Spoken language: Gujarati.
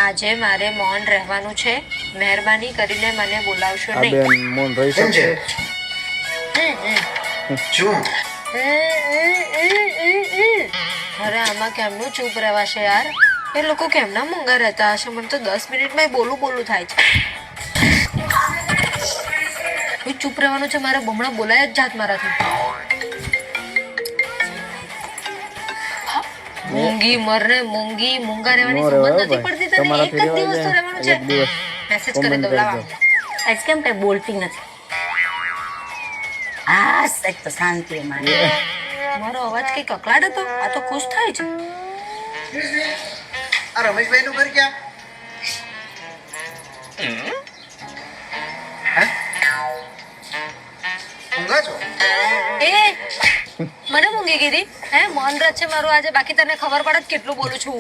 આજે મારે મૌન રહેવાનું છે. મહેરબાની કરીને મને બોલાવશો આ નહીં. બેન મૌન રહી શકશે? શું અરે આમાં કેમનું ચૂપ રહેવાશે યાર? એ લોકો કેમના મૂંગા રહેતા હશે? મને તો 10 મિનિટમાં બોલું થાય છે. ચૂપ રહેવાનું છે મારે. બમણા બોલાય જ જાત મારાથી. મૂંગી મરને મૂંગા રહેવાની નો સમજ રહેવાય નથી ભાઈ. પડતી તને. એક તમારાથી જ દિવસ તો રહેવાય રહેવાનું જાય. છે. એક દિવસ મેસેજ કરી comment દો લાવા. કરજો. આજ કેમ કઈ બોલતી નથી? હા એક તો શાંતિ અમારી. મારો અવાજ કઈ કકળાટ હતો? આ તો ખુશ થાય છે. આ રમેશભાઈ નું ઘર ક્યાં? ઊંઘા છો? એ મને મૂંગી કીધી હે? મૌન વ્રત છે મારું આજે. બાકી તને ખબર પડે જ કેટલું બોલું છું.